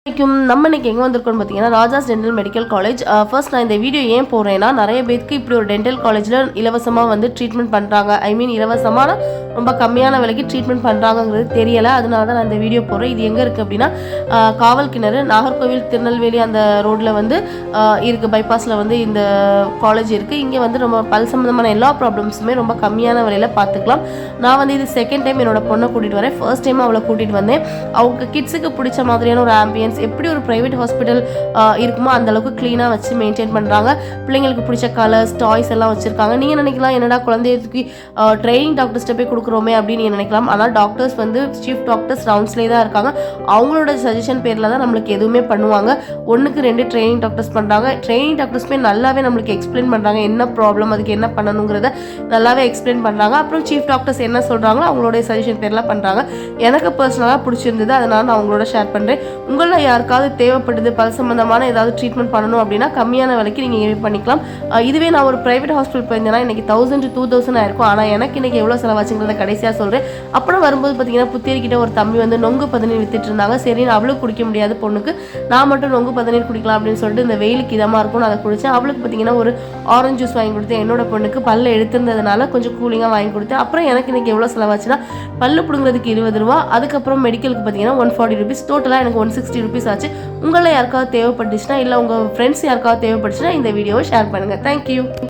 நம்ம இன்னைக்கு எங்கே வந்திருக்கோம்னு பார்த்தீங்கன்னா Raja's dental medical college. First நான் இந்த வீடியோ ஏன் போடுறேன்னா, நிறைய பேருக்கு இப்படி ஒரு டென்டல் காலேஜில் இலவசமாக வந்து ட்ரீட்மெண்ட் பண்ணுறாங்க. இலவசமான ரொம்ப கம்மியான விலைக்கு ட்ரீட்மெண்ட் பண்ணுறாங்கிறது தெரியலை. அதனால தான் நான் இந்த வீடியோ போடுறேன். இது எங்கே இருக்குது அப்படின்னா, காவல் கிணறு, நாகர்கோவில் திருநெல்வேலி அந்த ரோட்டில் வந்து இருக்குது. பைபாஸில் வந்து இந்த காலேஜ் இருக்குது. இங்கே வந்து ரொம்ப பல் சம்மந்தமான எல்லா ப்ராப்ளம்ஸுமே ரொம்ப கம்மியான விலையில் பார்த்துக்கலாம். நான் வந்து இது செகண்ட் டைம் என்னோட பொண்ணை கூட்டிகிட்டு வரேன். ஃபர்ஸ்ட் டைம் அவளை கூட்டிகிட்டு வந்தேன். அவங்க கிட்ஸுக்கு பிடிச்ச மாதிரியான ஒரு ஆம்பியன்ஸ் எப்படி ஒரு ப்ரைவேட் ஹாஸ்பிட்டல் இருக்குமோ அந்த அளவுக்கு க்ளீனாக வச்சு மெயின்டைன் பண்ணுறாங்க. பிள்ளைங்களுக்கு பிடிச்ச கலர்ஸ், டாய்ஸ் எல்லாம் வச்சுருக்காங்க. நீங்கள் நினைக்கலாம், என்னடா குழந்தைக்கு ட்ரைனிங் டாக்டர்ஸ்ட்டை போய் கொடுக்குறோமே அப்படின்னு நீங்கள் நினைக்கலாம். ஆனால் டாக்டர்ஸ் வந்து சீஃப் டாக்டர்ஸ் ரவுண்ட்ஸ்லேயே தான் இருக்காங்க. அவங்களோட சஜஷன் பேரில் தான் நம்மளுக்கு எதுவுமே பண்ணுவாங்க. 1க்கு 2 ட்ரைனிங் டாக்டர்ஸ் பண்ணுறாங்க. ட்ரைனிங் டாக்டர்ஸுமே நல்லாவே நம்மளுக்கு எக்ஸ்பிளைன் பண்ணுறாங்க. என்ன ப்ராப்ளம், அதுக்கு என்ன பண்ணணுங்கிறத நல்லாவே எக்ஸ்பிளைன் பண்ணுறாங்க. அப்புறம் சீஃப் டாக்டர்ஸ் என்ன சொல்கிறாங்களோ அவங்களோட சஜஷன் பேரில் பண்ணுறாங்க. எனக்கு பர்சனலாக பிடிச்சிருந்தது, அதனால் நான் அவங்களோட ஷேர் பண்ணுறேன். உங்களில் யாருக்காவது தேவைப்படுது பல் சம்பந்தமான ஏதாவது ட்ரீட்மெண்ட் பண்ணணும் அப்படின்னா கம்மியான விலைக்கு நீங்கள் இங்கே பண்ணிக்கலாம். இதுவே நான் ஒரு ப்ரைவேட் ஹாஸ்பிட்டல் போயிருந்தேன்னா இன்றைக்கி 1000 to 2000 ஆயிருக்கும். ஆனால் எனக்கு இன்றைக்கி எவ்வளோ செலவாச்சுங்கிறத கடைசியாக சொல்கிறேன். அப்புறம் வரும்போது பார்த்தீங்கன்னா, புத்தேரிக்கிட்ட ஒரு தம்பி வந்து நொங்கு பதநீர் வித்துட்டு இருந்தாங்க. சரி, அவளுக்கு குடிக்க முடியாது பொண்ணுக்கு, நான் மட்டும் நொங்கு பதநீர் குடிக்கலாம் அப்படின்னு சொல்லிட்டு இந்த வெயிலுக்கு இதமாக இருக்கும் நான் அதை குடித்தேன். அவளுக்கு பார்த்தீங்கன்னா ஒரு ஆரஞ்சு ஜூஸ் வாங்கி கொடுத்தேன். என்னோட பொண்ணுக்கு பல்ல எடுத்திருந்ததுனால கொஞ்சம் கூலிங்காக வாங்கி கொடுத்தேன். அப்புறம் எனக்கு இன்றைக்கி எவ்வளோ செலவாச்சுன்னா, பல்லு பிடுங்கிறதுக்கு 20 ரூபா, அதுக்கப்புறம் மெடிக்கலுக்கு பார்த்தீங்கன்னா 140 rupees, டோட்டலாக எனக்கு 160 rupees ஆச்சு. உங்களை யாருக்காவது தேவைப்பட்டுச்சுன்னா, இல்லை உங்கள் ஃப்ரெண்ட்ஸ் யாருக்காவது தேவைப்பட்டுச்சுன்னா இந்த வீடியோவை ஷேர் பண்ணுங்கள். தேங்க்யூ.